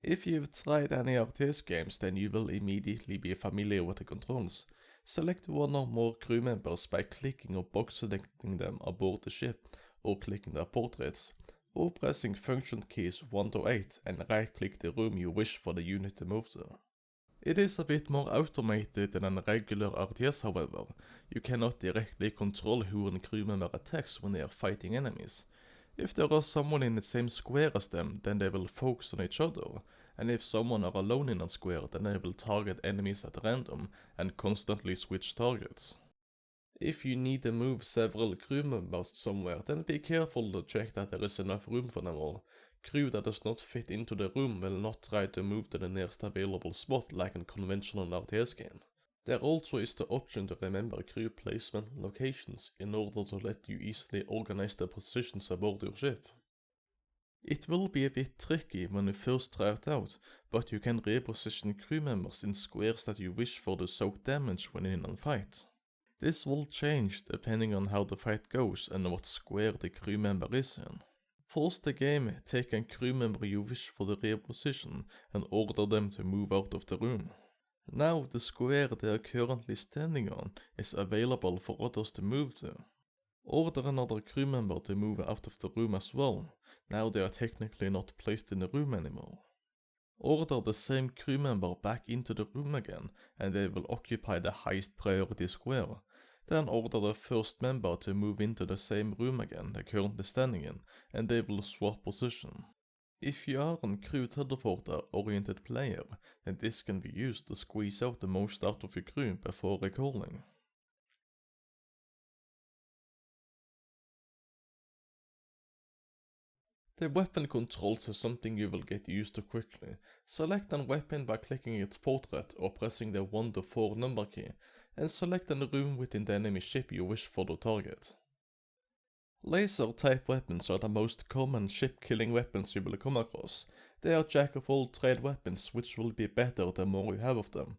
If you've tried any RTS games, then you will immediately be familiar with the controls. Select one or more crew members by clicking or box selecting them aboard the ship, or clicking their portraits, or pressing function keys 1 to 8 and right-click the room you wish for the unit to move to. It is a bit more automated than a regular RTS, however. You cannot directly control who a crew member attacks when they are fighting enemies. If there is someone in the same square as them, then they will focus on each other, and if someone are alone in a square, then they will target enemies at random and constantly switch targets. If you need to move several crew members somewhere, then be careful to check that there is enough room for them all. Crew that does not fit into the room will not try to move to the nearest available spot like in conventional RTS game. There also is the option to remember crew placement locations in order to let you easily organize the positions aboard your ship. It will be a bit tricky when you first try it out, but you can reposition crew members in squares that you wish for to soak damage when in a fight. This will change depending on how the fight goes and what square the crew member is in. Force the game, take a crew member you wish for the reposition and order them to move out of the room. Now the square they are currently standing on is available for others to move to. Order another crew member to move out of the room as well. Now they are technically not placed in the room anymore. Order the same crew member back into the room again and they will occupy the highest priority square. Then order the first member to move into the same room again they're currently standing in and they will swap position. If you are a crew teleporter oriented player, then this can be used to squeeze out the most out of your crew before recalling. The weapon controls is something you will get used to quickly. Select a weapon by clicking its portrait or pressing the 1 to 4 number key, and select a room within the enemy ship you wish for to target. Laser type weapons are the most common ship killing weapons you will come across. They are jack of all trade weapons which will be better the more you have of them.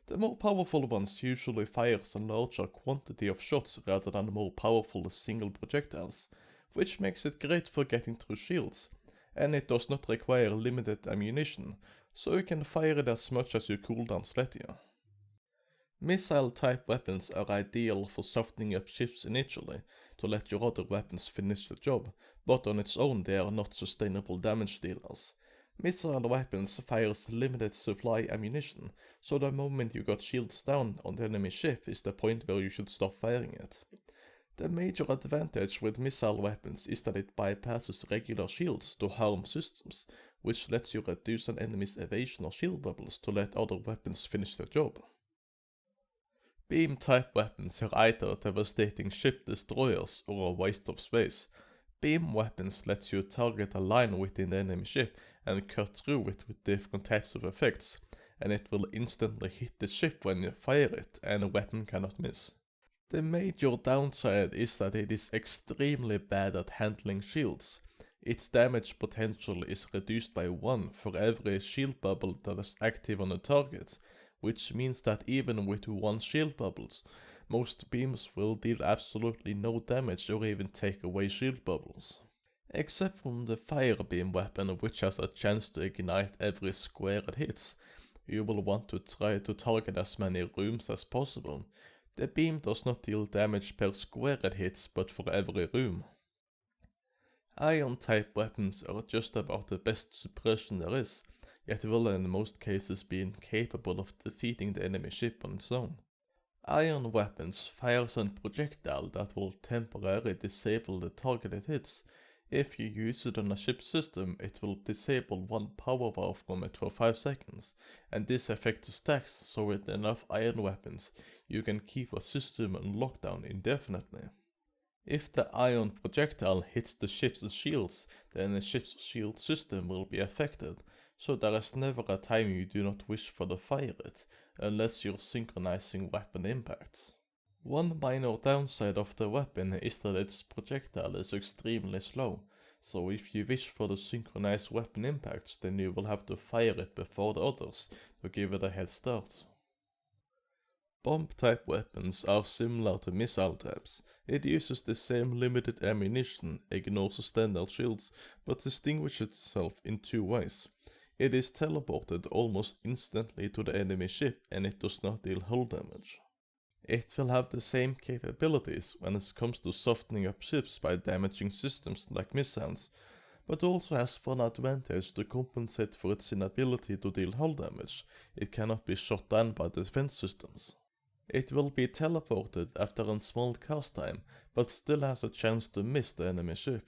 The more powerful ones usually fires a larger quantity of shots rather than more powerful single projectiles, which makes it great for getting through shields, and it does not require limited ammunition, so you can fire it as much as your cooldowns let you. Missile type weapons are ideal for softening up ships initially, to let your other weapons finish the job, but on its own they are not sustainable damage dealers. Missile weapons fires limited supply ammunition, so the moment you got shields down on the enemy ship is the point where you should stop firing it. The major advantage with missile weapons is that it bypasses regular shields to harm systems, which lets you reduce an enemy's evasion or shield bubbles to let other weapons finish the job. Beam type weapons are either devastating ship destroyers or a waste of space. Beam weapons lets you target a line within the enemy ship and cut through it with different types of effects, and it will instantly hit the ship when you fire it and the weapon cannot miss. The major downside is that it is extremely bad at handling shields. Its damage potential is reduced by 1 for every shield bubble that is active on the target, which means that even with 1 shield bubbles, most beams will deal absolutely no damage or even take away shield bubbles. Except from the fire beam weapon, which has a chance to ignite every square it hits, you will want to try to target as many rooms as possible. The beam does not deal damage per square it hits, but for every room. Ion type weapons are just about the best suppression there is, yet will in most cases be incapable of defeating the enemy ship on its own. Ion weapons fires a projectile that will temporarily disable the target it hits. If you use it on a ship system, it will disable 1 power bar from it for 5 seconds, and this effect stacks, so with enough ion weapons, you can keep a system on lockdown indefinitely. If the ion projectile hits the ship's shields, then the ship's shield system will be affected, so there is never a time you do not wish for to fire it, unless you're synchronizing weapon impacts. One minor downside of the weapon is that its projectile is extremely slow, so if you wish for to synchronize weapon impacts, then you will have to fire it before the others to give it a head start. Bomb type weapons are similar to missile types. It uses the same limited ammunition, ignores standard shields, but distinguishes itself in 2 ways. It is teleported almost instantly to the enemy ship and it does not deal hull damage. It will have the same capabilities when it comes to softening up ships by damaging systems like missiles, but also has one advantage to compensate for its inability to deal hull damage. It cannot be shot down by defense systems. It will be teleported after a small cast time, but still has a chance to miss the enemy ship.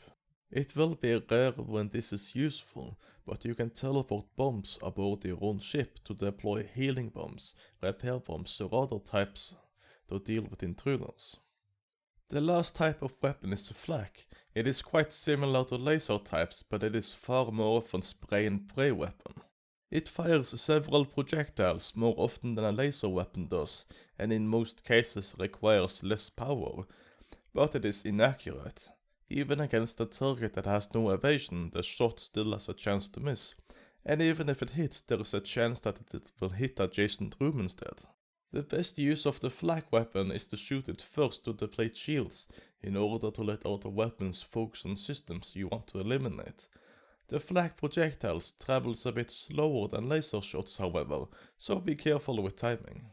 It will be rare when this is useful, but you can teleport bombs aboard your own ship to deploy healing bombs, repair bombs or other types to deal with intruders. The last type of weapon is the flak. It is quite similar to laser types, but it is far more of a spray and pray weapon. It fires several projectiles more often than a laser weapon does, and in most cases requires less power, but it is inaccurate. Even against a target that has no evasion, the shot still has a chance to miss, and even if it hits, there is a chance that it will hit adjacent room instead. The best use of the flak weapon is to shoot it first to deplete shields, in order to let other weapons focus on systems you want to eliminate. The flak projectiles travels a bit slower than laser shots however, so be careful with timing.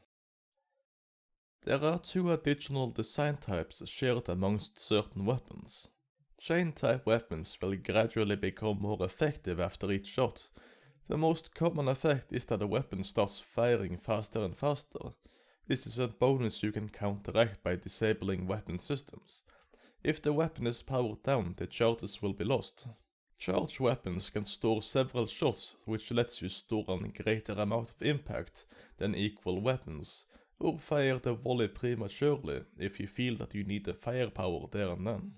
There are two additional design types shared amongst certain weapons. Chain type weapons will gradually become more effective after each shot. The most common effect is that the weapon starts firing faster and faster. This is a bonus you can counteract by disabling weapon systems. If the weapon is powered down, the charges will be lost. Charge weapons can store several shots, which lets you store a greater amount of impact than equal weapons, or fire the volley prematurely if you feel that you need the firepower there and then.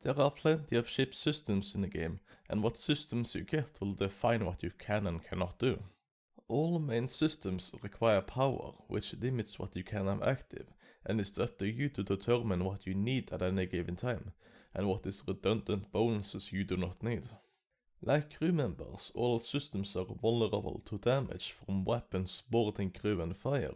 There are plenty of ship systems in the game, and what systems you get will define what you can and cannot do. All main systems require power, which limits what you can have active, and it's up to you to determine what you need at any given time, and what is redundant bonuses you do not need. Like crew members, all systems are vulnerable to damage from weapons, boarding crew and fire,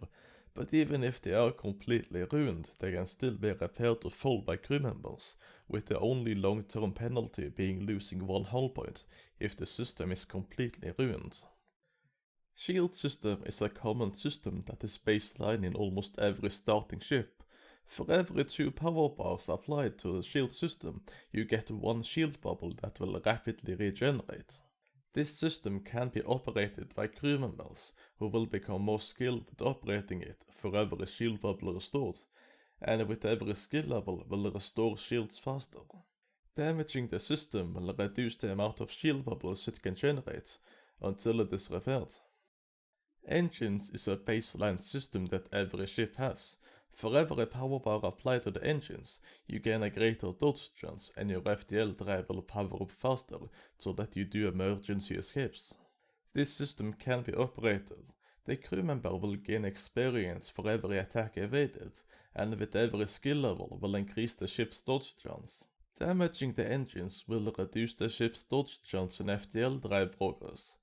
but even if they are completely ruined, they can still be repaired to full by crew members, with the only long-term penalty being losing one hull point if the system is completely ruined. Shield system is a common system that is baseline in almost every starting ship. For every 2 power bars applied to the shield system, you get 1 shield bubble that will rapidly regenerate. This system can be operated by crew members, who will become more skilled with operating it for every shield bubble restored, and with every skill level will restore shields faster. Damaging the system will reduce the amount of shield bubbles it can generate, until it is repaired. Engines is a baseline system that every ship has. For every power bar applied to the engines, you gain a greater dodge chance and your FTL drive will power up faster so that you do emergency escapes. This system can be operated. The crew member will gain experience for every attack evaded, and with every skill level will increase the ship's dodge chance. Damaging the engines will reduce the ship's dodge chance in FTL drive progress.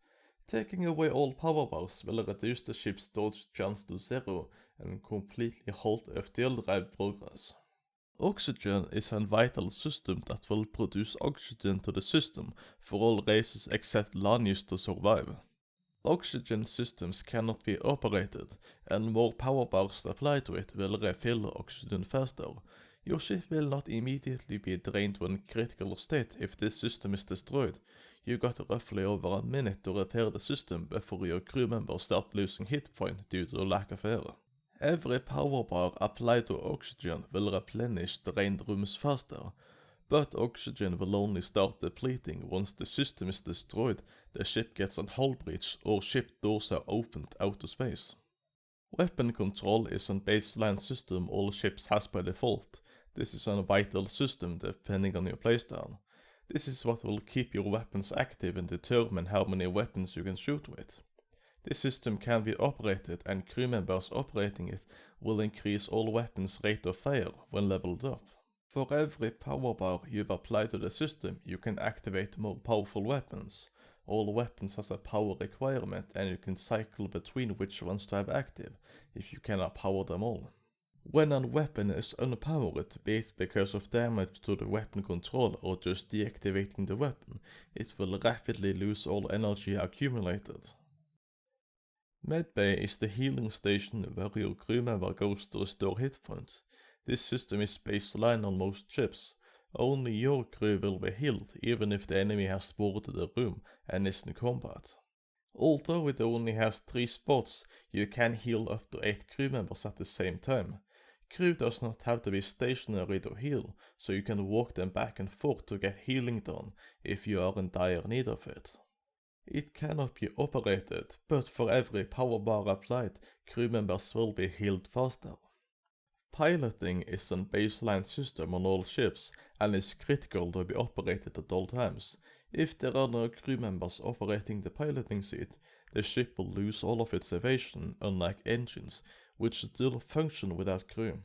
Taking away all power bars will reduce the ship's dodge chance to 0 and completely halt FTL drive progress. Oxygen is a vital system that will produce oxygen to the system for all races except Lanius to survive. Oxygen systems cannot be operated, and more power bars applied to it will refill oxygen faster. Your ship will not immediately be drained to a critical state if this system is destroyed. You got roughly over a minute to repair the system before your crew members start losing hit point due to lack of air. Every power bar applied to oxygen will replenish drained rooms faster, but oxygen will only start depleting once the system is destroyed, the ship gets a hull breach, or ship doors are opened out to space. Weapon control is a baseline system all ships has by default. This is a vital system depending on your playstyle. This is what will keep your weapons active and determine how many weapons you can shoot with. This system can be operated, and crew members operating it will increase all weapons' rate of fire when leveled up. For every power bar you've applied to the system, you can activate more powerful weapons. All weapons has a power requirement, and you can cycle between which ones to have active, if you cannot power them all. When a weapon is unpowered, be it because of damage to the weapon control or just deactivating the weapon, it will rapidly lose all energy accumulated. Medbay is the healing station where your crew member goes to restore hit points. This system is baseline on most ships. Only your crew will be healed even if the enemy has boarded the room and is in combat. Although it only has 3 spots, you can heal up to 8 crew members at the same time. Crew does not have to be stationary to heal, so you can walk them back and forth to get healing done if you are in dire need of it. It cannot be operated, but for every power bar applied, crew members will be healed faster. Piloting is a baseline system on all ships and is critical to be operated at all times. If there are no crew members operating the piloting seat, the ship will lose all of its evasion, unlike engines, which still function without crew.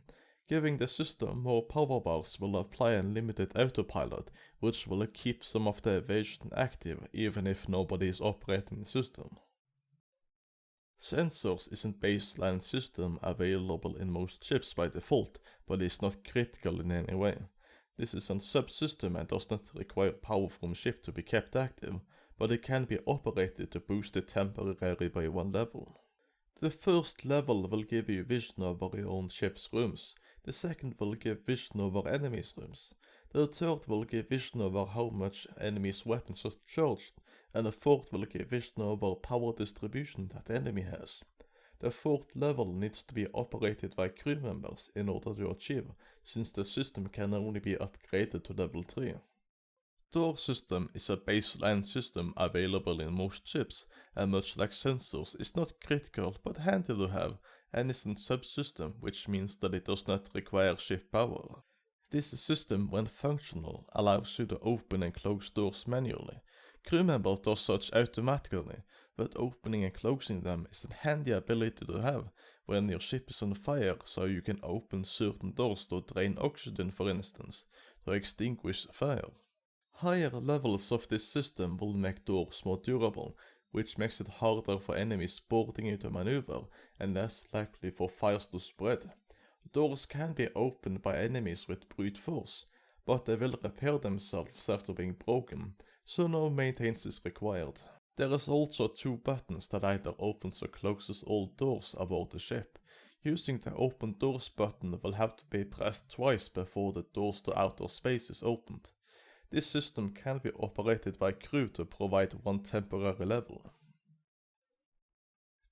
Giving the system more power bars will apply unlimited autopilot, which will keep some of the evasion active even if nobody is operating the system. Sensors is a baseline system available in most ships by default, but is not critical in any way. This is a subsystem and does not require power from ship to be kept active, but it can be operated to boost it temporarily by 1 level. The first level will give you vision over your own ship's rooms, the second will give vision over enemies' rooms, the third will give vision over how much enemies' weapons are charged, and the fourth will give vision over power distribution that the enemy has. The fourth level needs to be operated by crew members in order to achieve, since the system can only be upgraded to level 3. Door system is a baseline system available in most ships, and much like sensors is not critical but handy to have, and is a subsystem, which means that it does not require ship power. This system, when functional, allows you to open and close doors manually. Crew members do such automatically, but opening and closing them is a handy ability to have when your ship is on fire, so you can open certain doors to drain oxygen, for instance, to extinguish fire. Higher levels of this system will make doors more durable, which makes it harder for enemies boarding you to maneuver and less likely for fires to spread. Doors can be opened by enemies with brute force, but they will repair themselves after being broken, so no maintenance is required. There is also 2 buttons that either opens or closes all doors aboard the ship. Using the open doors button will have to be pressed twice before the doors to outer space is opened. This system can be operated by crew to provide 1 temporary level.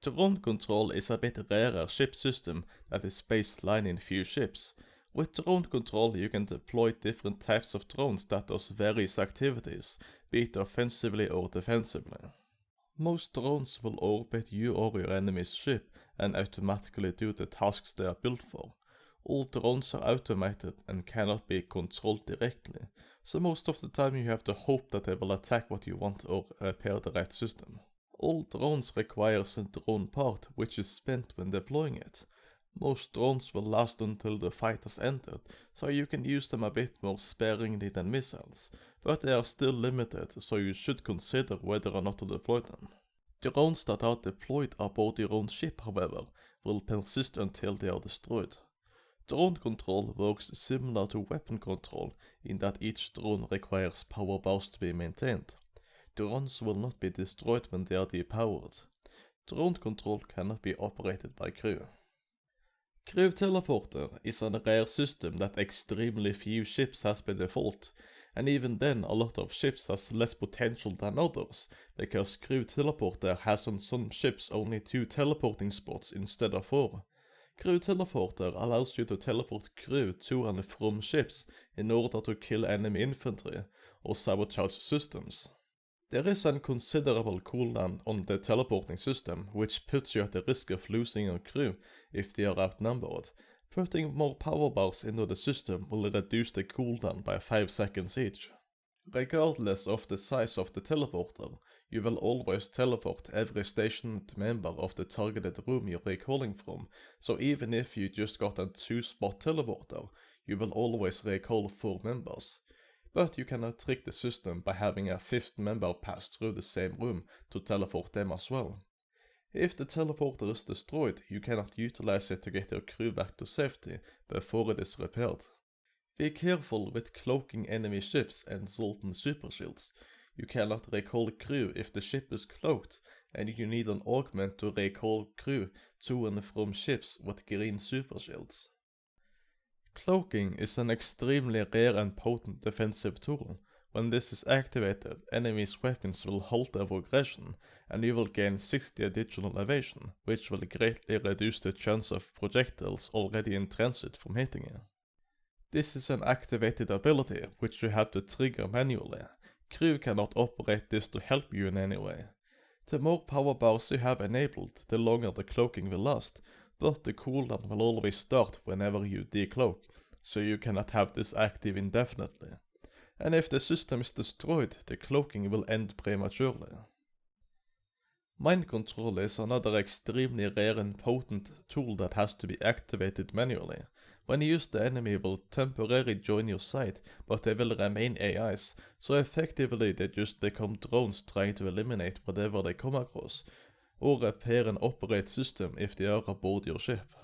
Drone control is a bit rarer ship system that is baseline in few ships. With drone control you can deploy different types of drones that does various activities, be it offensively or defensively. Most drones will orbit you or your enemy's ship and automatically do the tasks they are built for. All drones are automated and cannot be controlled directly, so most of the time you have to hope that they will attack what you want or repair the right system. All drones requires a drone part, which is spent when deploying it. Most drones will last until the fight has ended, so you can use them a bit more sparingly than missiles, but they are still limited, so you should consider whether or not to deploy them. Drones that are deployed aboard your own ship, however, will persist until they are destroyed. Drone control works similar to weapon control in that each drone requires power bars to be maintained. Drones will not be destroyed when they are depowered. Drone control cannot be operated by crew. Crew teleporter is a rare system that extremely few ships has by default, and even then a lot of ships has less potential than others, because crew teleporter has on some ships only 2 teleporting spots instead of 4. Crew teleporter allows you to teleport crew to and from ships in order to kill enemy infantry or sabotage systems. There is a considerable cooldown on the teleporting system, which puts you at the risk of losing your crew if they are outnumbered. Putting more power bars into the system will reduce the cooldown by 5 seconds each. Regardless of the size of the teleporter, you will always teleport every stationed member of the targeted room you're recalling from, so even if you just got a 2-spot teleporter, you will always recall 4 members. But you cannot trick the system by having a 5th member pass through the same room to teleport them as well. If the teleporter is destroyed, you cannot utilize it to get your crew back to safety before it is repaired. Be careful with cloaking enemy ships and Zoltan super shields. You cannot recall crew if the ship is cloaked, and you need an augment to recall crew to and from ships with green super shields. Cloaking is an extremely rare and potent defensive tool. When this is activated, enemies' weapons will halt their progression, and you will gain 60 additional evasion, which will greatly reduce the chance of projectiles already in transit from hitting you. This is an activated ability, which you have to trigger manually. Crew cannot operate this to help you in any way. The more power bars you have enabled, the longer the cloaking will last, but the cooldown will always start whenever you decloak, so you cannot have this active indefinitely. And if the system is destroyed, the cloaking will end prematurely. Mind control is another extremely rare and potent tool that has to be activated manually. When used, the enemy will temporarily join your side, but they will remain AIs, so effectively they just become drones trying to eliminate whatever they come across, or repair and operate system if they are aboard your ship.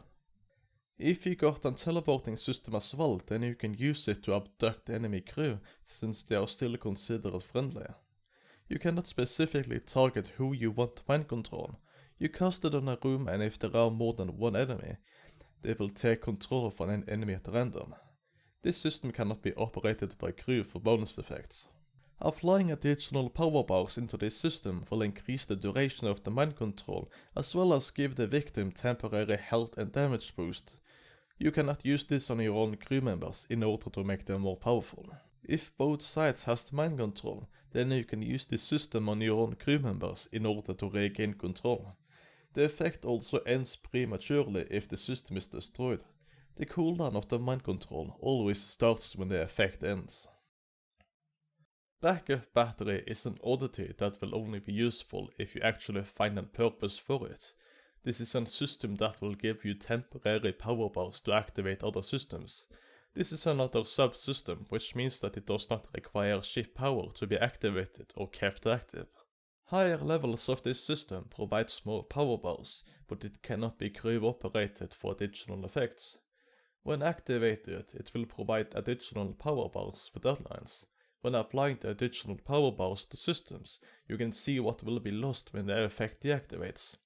If you got a teleporting system as well, then you can use it to abduct enemy crew, since they are still considered friendly. You cannot specifically target who you want to mind control. You cast it on a room, and if there are more than one enemy, they will take control of an enemy at random. This system cannot be operated by crew for bonus effects. Applying additional power bars into this system will increase the duration of the mind control, as well as give the victim temporary health and damage boost. You cannot use this on your own crew members in order to make them more powerful. If both sides has mind control, then you can use this system on your own crew members in order to regain control. The effect also ends prematurely if the system is destroyed. The cooldown of the mind control always starts when the effect ends. Backup battery is an oddity that will only be useful if you actually find a purpose for it. This is a system that will give you temporary power bars to activate other systems. This is another subsystem, which means that it does not require ship power to be activated or kept active. Higher levels of this system provides more power bars, but it cannot be crew operated for additional effects. When activated, it will provide additional power bars with deadlines. When applying the additional power bars to systems, you can see what will be lost when the effect deactivates.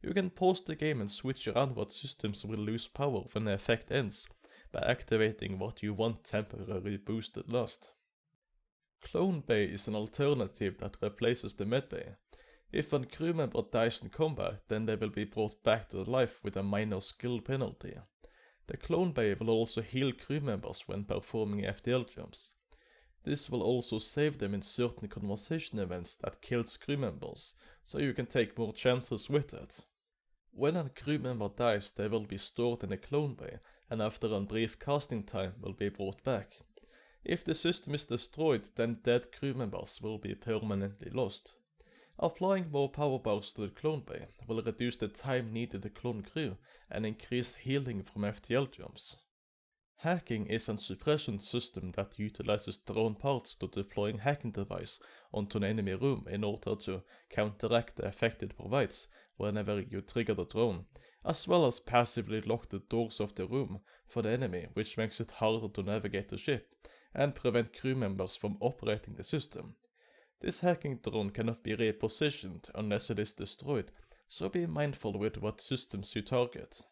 You can pause the game and switch around what systems will lose power when the effect ends, by activating what you want temporarily boosted lost. Clone Bay is an alternative that replaces the medbay. If a crew member dies in combat, then they will be brought back to life with a minor skill penalty. The Clone Bay will also heal crew members when performing FTL jumps. This will also save them in certain conversation events that kills crew members, so you can take more chances with it. When a crew member dies, they will be stored in a Clone Bay, and after a brief casting time will be brought back. If the system is destroyed, then dead crew members will be permanently lost. Applying more power bars to the Clone Bay will reduce the time needed to clone crew and increase healing from FTL jumps. Hacking is a suppression system that utilizes drone parts to deploy a hacking device onto an enemy room in order to counteract the effect it provides whenever you trigger the drone, as well as passively lock the doors of the room for the enemy, which makes it harder to navigate the ship and prevent crew members from operating the system. This hacking drone cannot be repositioned unless it is destroyed, so be mindful with what systems you target.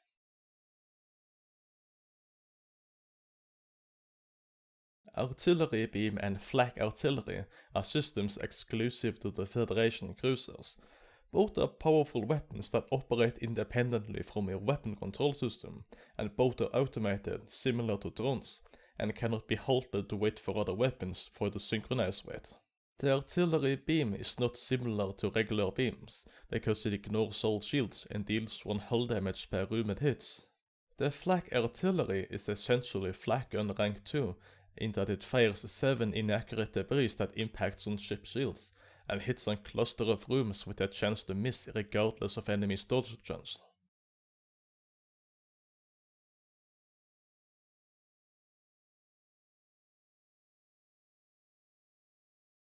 Artillery beam and flak artillery are systems exclusive to the Federation cruisers. Both are powerful weapons that operate independently from your weapon control system, and both are automated, similar to drones, and cannot be halted to wait for other weapons for to synchronize with. The artillery beam is not similar to regular beams, because it ignores all shields and deals 1 hull damage per room it hits. The flak artillery is essentially flak gun rank 2, in that it fires 7 inaccurate debris that impacts on ship shields, and hits a cluster of rooms with a chance to miss regardless of enemy storage chance.